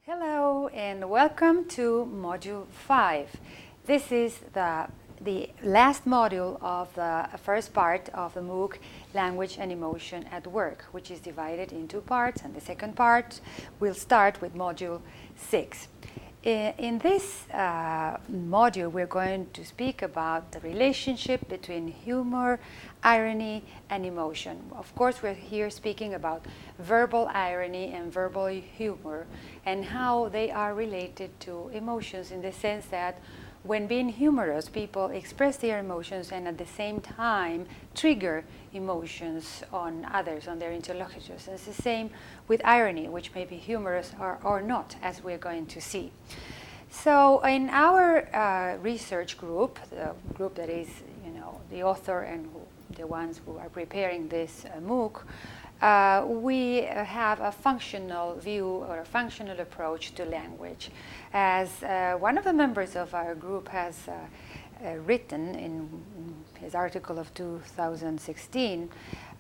Hello and welcome to Module 5. This is the last module of the first part of the MOOC, Language and Emotion at Work, which is divided in two parts, and the second part will start with Module 6. In this module, we're going to speak about the relationship between humor, irony, and emotion. Of course, we're here speaking about verbal irony and verbal humor and how they are related to emotions, in the sense that when being humorous, people express their emotions and at the same time trigger emotions on others, on their interlocutors. And it's the same with irony, which may be humorous or not, as we're going to see. So in our research group, the group that is, the author and the ones who are preparing this MOOC, we have a functional view or a functional approach to language. As one of the members of our group has written in his article of 2016,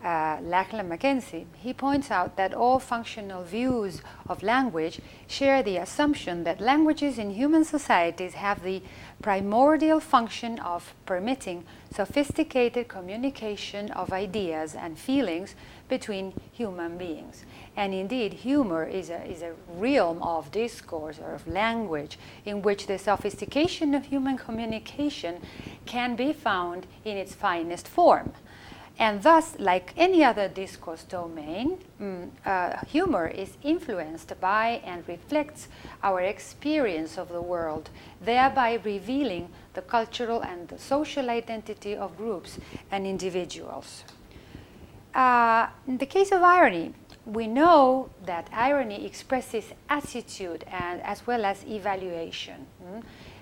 Lachlan Mackenzie, he points out that all functional views of language share the assumption that languages in human societies have the primordial function of permitting sophisticated communication of ideas and feelings between human beings. And indeed, humor is a realm of discourse or of language in which the sophistication of human communication can be found in its finest form. And thus, like any other discourse domain, humor is influenced by and reflects our experience of the world, thereby revealing the cultural and the social identity of groups and individuals. In the case of irony, we know that irony expresses attitude and as well as evaluation.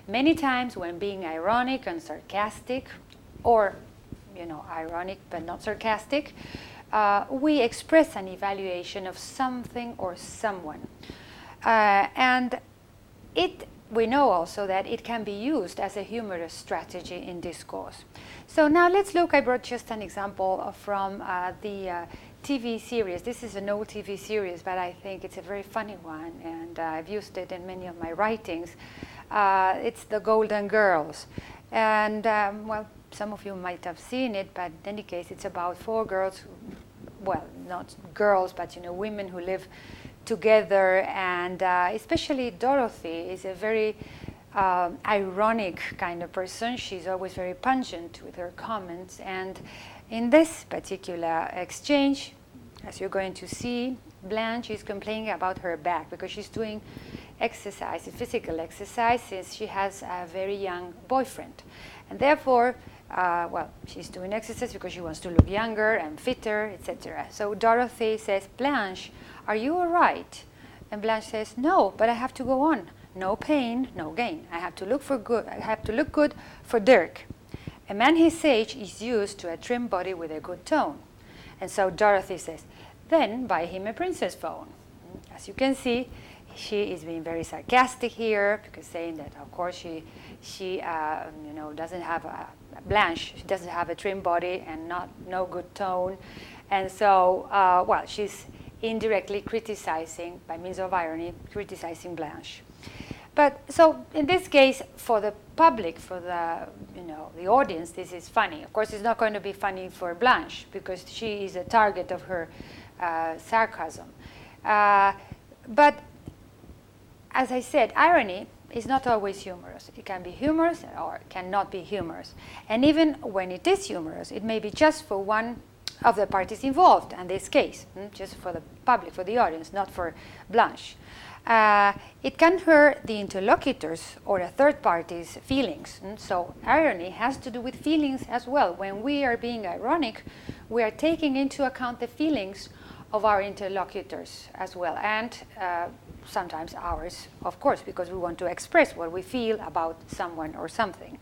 Many times when being ironic and sarcastic, or ironic but not sarcastic, we express an evaluation of something or someone. And we know also that it can be used as a humorous strategy in discourse. So now let's look, I brought just an example from the TV series. This is an old TV series, but I think it's a very funny one, and I've used it in many of my writings. It's The Golden Girls. And, well, some of you might have seen it, but in any case, it's about four girls, well, not girls, but women who live together, and especially Dorothy is a very ironic kind of person. She's always very pungent with her comments, and in this particular exchange, as you're going to see, Blanche is complaining about her back because she's doing exercise, physical exercise, since she has a very young boyfriend. And therefore, she's doing exercise because she wants to look younger and fitter, etc. So Dorothy says, "Blanche, are you all right?" And Blanche says, "No, but I have to go on. No pain, no gain. I have to look good for Dirk. A man his age is used to a trim body with a good tone." And so Dorothy says, "Then buy him a princess phone." As you can see, she is being very sarcastic here, because saying that, of course, she doesn't have Blanche. She doesn't have a trim body and no good tone, and so she's indirectly criticizing, by means of irony, criticizing Blanche. But so in this case, for the public, for the audience, this is funny. Of course, it's not going to be funny for Blanche because she is a target of her sarcasm. But as I said, irony is not always humorous. It can be humorous or it cannot be humorous. And even when it is humorous, it may be just for one of the parties involved, in this case, just for the public, for the audience, not for Blanche. It can hurt the interlocutors or a third party's feelings. So irony has to do with feelings as well. When we are being ironic, we are taking into account the feelings of our interlocutors as well, and sometimes ours, of course, because we want to express what we feel about someone or something.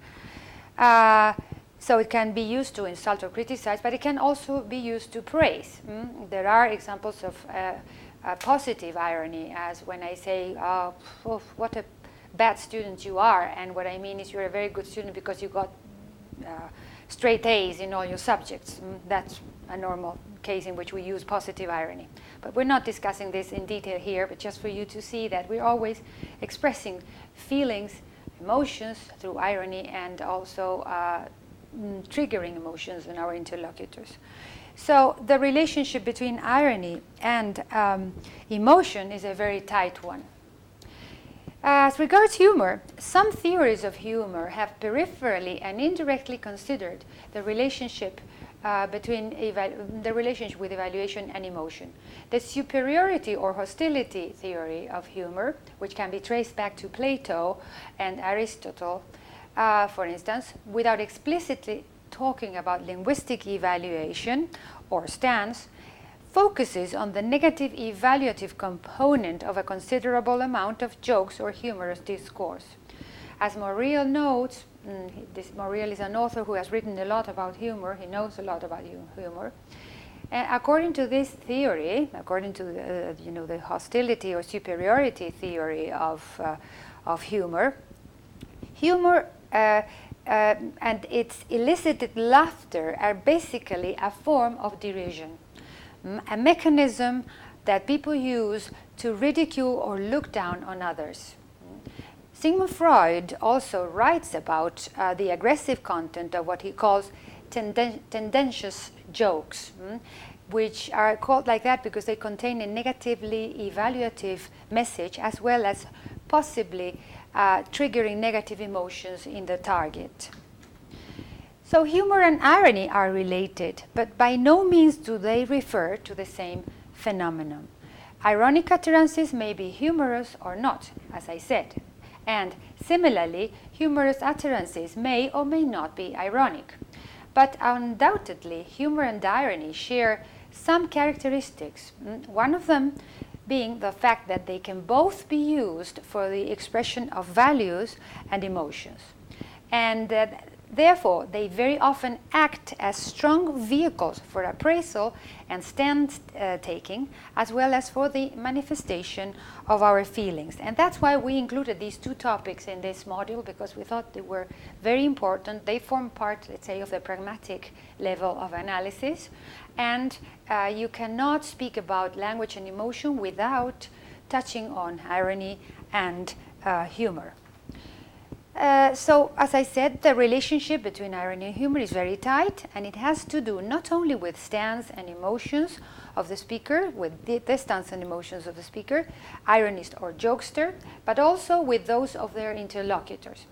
So it can be used to insult or criticize, but it can also be used to praise. There are examples of positive irony, as when I say, "Oh, what a bad student you are," and what I mean is you're a very good student because you got straight A's in all your subjects. That's a normal case in which we use positive irony. But we're not discussing this in detail here, but just for you to see that we're always expressing feelings, emotions through irony, and also triggering emotions in our interlocutors. So the relationship between irony and emotion is a very tight one. As regards humor, some theories of humor have peripherally and indirectly considered the relationship between the relationship with evaluation and emotion. The superiority or hostility theory of humor, which can be traced back to Plato and Aristotle, for instance, without explicitly talking about linguistic evaluation or stance, focuses on the negative evaluative component of a considerable amount of jokes or humorous discourse. As Moriel notes, Moriel is an author who has written a lot about humor. He knows a lot about humor. And according to this theory, according to the hostility or superiority theory of humor, and its elicited laughter are basically a form of derision, a mechanism that people use to ridicule or look down on others. Sigmund Freud also writes about the aggressive content of what he calls tendentious jokes, which are called like that because they contain a negatively evaluative message as well as possibly triggering negative emotions in the target. So humor and irony are related, but by no means do they refer to the same phenomenon. Ironic utterances may be humorous or not, as I said. And similarly, humorous utterances may or may not be ironic. But undoubtedly, humor and irony share some characteristics, one of them being the fact that they can both be used for the expression of values and emotions. And therefore, they very often act as strong vehicles for appraisal and stand-taking, as well as for the manifestation of our feelings. And that's why we included these two topics in this module, because we thought they were very important. They form part, let's say, of the pragmatic level of analysis. And you cannot speak about language and emotion without touching on irony and humor. So, as I said, the relationship between irony and humor is very tight, and it has to do not only with stance and emotions of the speaker, with the stance and emotions of the speaker, ironist or jokester, but also with those of their interlocutors.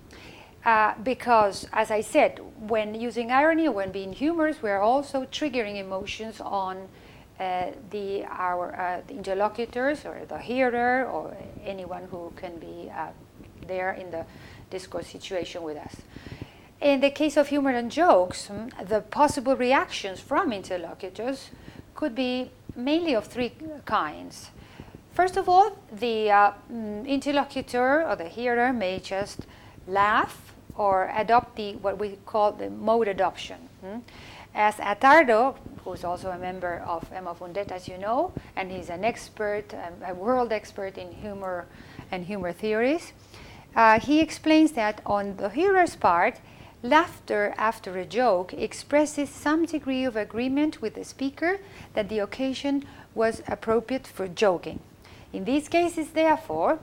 Because, as I said, when using irony or when being humorous, we're also triggering emotions on the interlocutors or the hearer or anyone who can be there in the discourse situation with us. In the case of humor and jokes, the possible reactions from interlocutors could be mainly of three kinds. First of all, the interlocutor or the hearer may just laugh or adopt what we call the mode adoption. As Attardo, who's also a member of UNED, as you know, and he's an expert, a world expert in humor and humor theories, he explains that on the hearer's part, laughter after a joke expresses some degree of agreement with the speaker that the occasion was appropriate for joking. In these cases, therefore,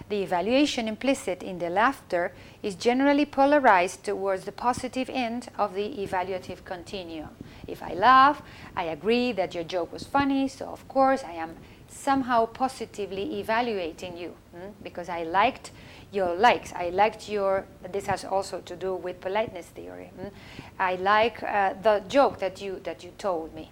the evaluation implicit in the laughter is generally polarized towards the positive end of the evaluative continuum. If I laugh, I agree that your joke was funny, so of course I am somehow positively evaluating you because I liked your likes. I liked this has also to do with politeness theory. I like the joke that you told me.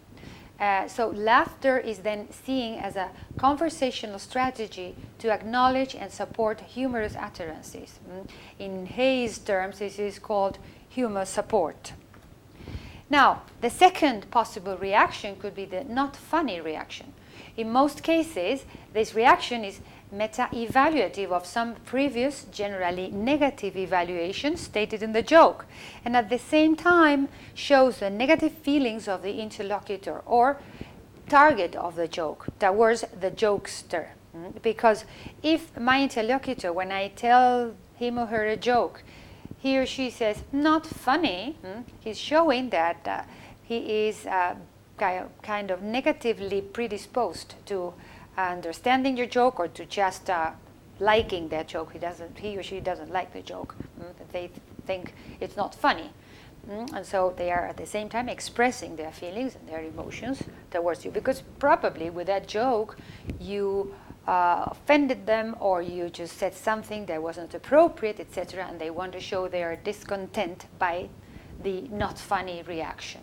So laughter is then seen as a conversational strategy to acknowledge and support humorous utterances. In Hayes' terms, this is called humor support. Now, the second possible reaction could be the not funny reaction. In most cases, this reaction is meta-evaluative of some previous, generally negative evaluation stated in the joke, and at the same time shows the negative feelings of the interlocutor or target of the joke towards the jokester. Because if my interlocutor, when I tell him or her a joke, he or she says, not funny, he's showing that he is kind of negatively predisposed to understanding your joke or to just liking that joke. He or she doesn't like the joke. That they think it's not funny. And so they are at the same time expressing their feelings and their emotions towards you, because probably with that joke you offended them, or you just said something that wasn't appropriate, etc., and they want to show their discontent by the not funny reaction.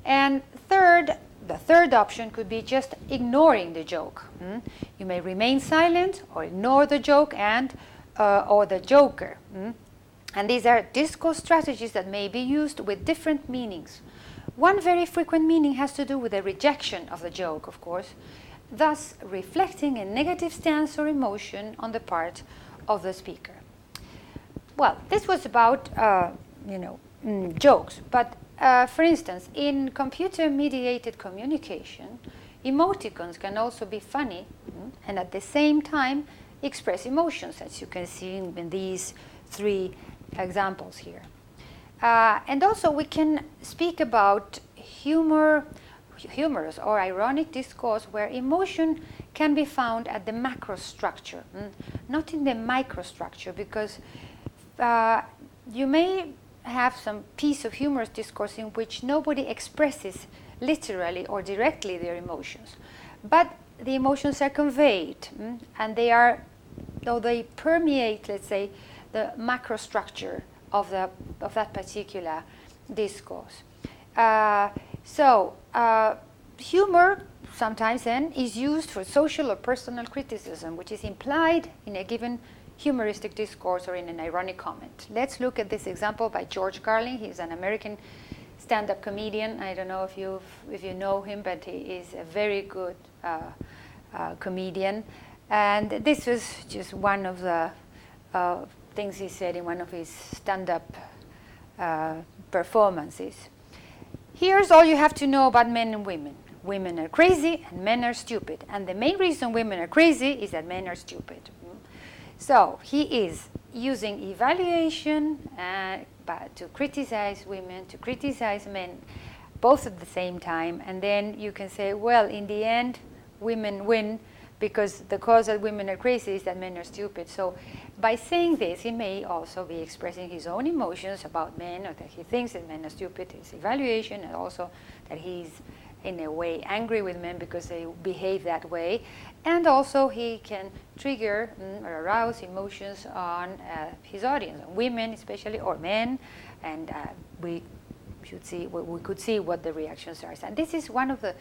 And the third option could be just ignoring the joke. You may remain silent or ignore the joke and or the joker. And these are discourse strategies that may be used with different meanings. One very frequent meaning has to do with the rejection of the joke, of course, thus reflecting a negative stance or emotion on the part of the speaker. Well, this was about, jokes, but for instance, in computer-mediated communication, emoticons can also be funny and at the same time express emotions, as you can see in these three examples here. And also we can speak about humorous or ironic discourse where emotion can be found at the macrostructure, not in the microstructure, because you may have some piece of humorous discourse in which nobody expresses literally or directly their emotions, but the emotions are conveyed, and they permeate, let's say, the macrostructure of that particular discourse. Humor sometimes then is used for social or personal criticism, which is implied in a given humoristic discourse or in an ironic comment. Let's look at this example by George Carlin. He's an American stand-up comedian. I don't know if you know him, but he is a very good comedian. And this was just one of the things he said in one of his stand-up performances. Here's all you have to know about men and women. Women are crazy and men are stupid. And the main reason women are crazy is that men are stupid. So he is using evaluation to criticize women, to criticize men, both at the same time. And then you can say, well, in the end, women win, because the cause that women are crazy is that men are stupid. So by saying this, he may also be expressing his own emotions about men, or that he thinks that men are stupid, his evaluation, and also that he's in a way angry with men because they behave that way. And also he can trigger or arouse emotions on his audience, on women especially, or men, and we could see what the reactions are. And this is one of the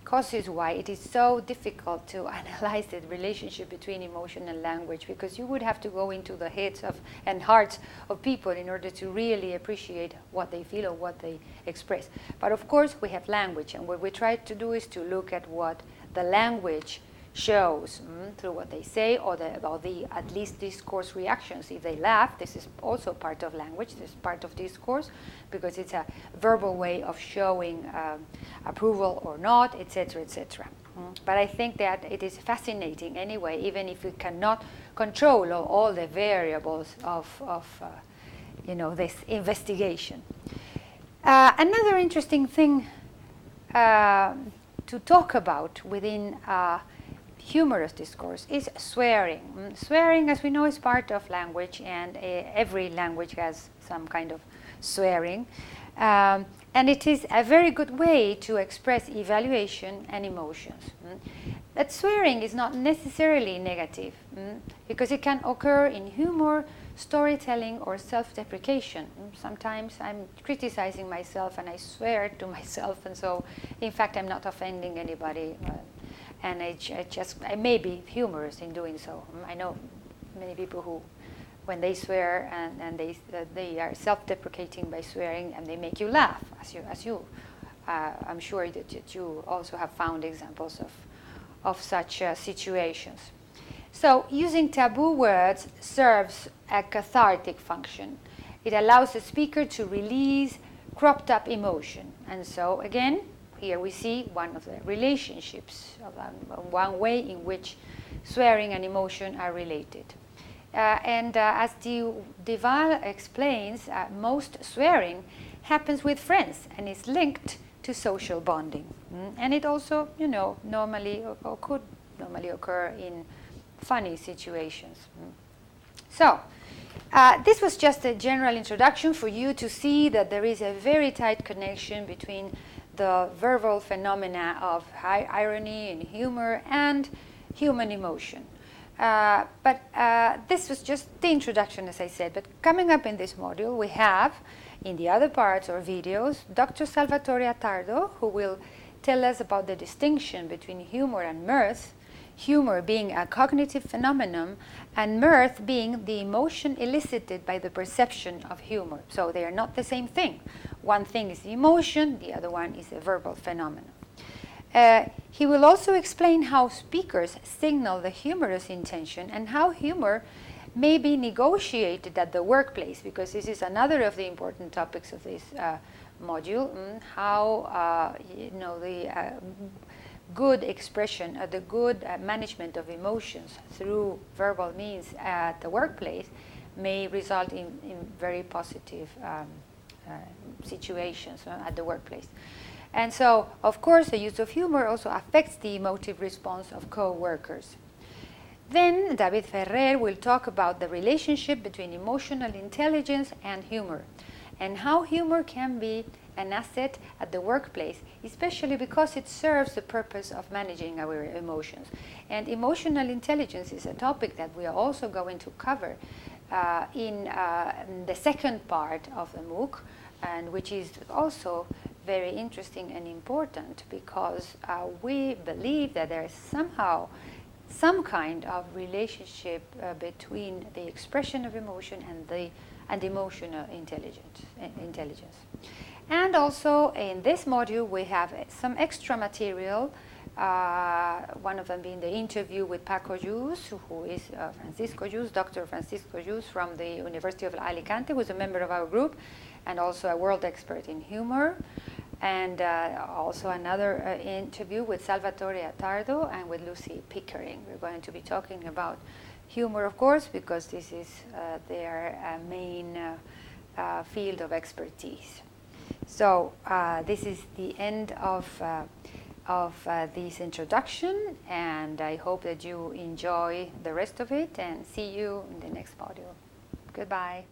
causes why it is so difficult to analyze the relationship between emotion and language, because you would have to go into the heads and hearts of people in order to really appreciate what they feel or what they express. But of course we have language, and what we try to do is to look at what the language shows through what they say, or the at least discourse reactions. If they laugh, this is also part of language, this is part of discourse, because it's a verbal way of showing approval or not, etc., etc. But I think that it is fascinating anyway, even if we cannot control all the variables of this investigation. Another interesting thing to talk about within humorous discourse is swearing. Swearing, as we know, is part of language, and every language has some kind of swearing. And it is a very good way to express evaluation and emotions. But swearing is not necessarily negative, because it can occur in humor, storytelling, or self-deprecation. Sometimes I'm criticizing myself and I swear to myself, and so in fact I'm not offending anybody. And I may be humorous in doing so. I know many people who, when they swear and they are self-deprecating by swearing, and they make you laugh, I'm sure that you also have found examples of such situations. So using taboo words serves a cathartic function. It allows the speaker to release cropped up emotion. And so again, here we see one of the relationships, one way in which swearing and emotion are related. As Deval explains, most swearing happens with friends and is linked to social bonding. And it also, normally or could normally occur in funny situations. So, this was just a general introduction for you to see that there is a very tight connection between the verbal phenomena of irony and humor and human emotion. But this was just the introduction, as I said. But coming up in this module, we have, in the other parts or videos, Dr. Salvatore Attardo, who will tell us about the distinction between humor and mirth, humor being a cognitive phenomenon, and mirth being the emotion elicited by the perception of humor. So they are not the same thing. One thing is the emotion, the other one is a verbal phenomenon. He will also explain how speakers signal the humorous intention and how humor may be negotiated at the workplace, because this is another of the important topics of this module, how the good expression, the good management of emotions through verbal means at the workplace may result in very positive situations at the workplace. And so, of course, the use of humor also affects the emotive response of co-workers. Then David Ferrer will talk about the relationship between emotional intelligence and humor, and how humor can be an asset at the workplace, especially because it serves the purpose of managing our emotions. And emotional intelligence is a topic that we are also going to cover in the second part of the MOOC, and which is also very interesting and important, because we believe that there is somehow some kind of relationship between the expression of emotion and emotional intelligence. And also in this module we have some extra material, one of them being the interview with Paco Jus, who is Francisco Jus, Dr. Francisco Jus from the University of Alicante, who is a member of our group and also a world expert in humor. And also another interview with Salvatore Attardo and with Lucy Pickering. We're going to be talking about humor, of course, because this is their main field of expertise. So this is the end of this introduction, and I hope that you enjoy the rest of it, and see you in the next module. Goodbye.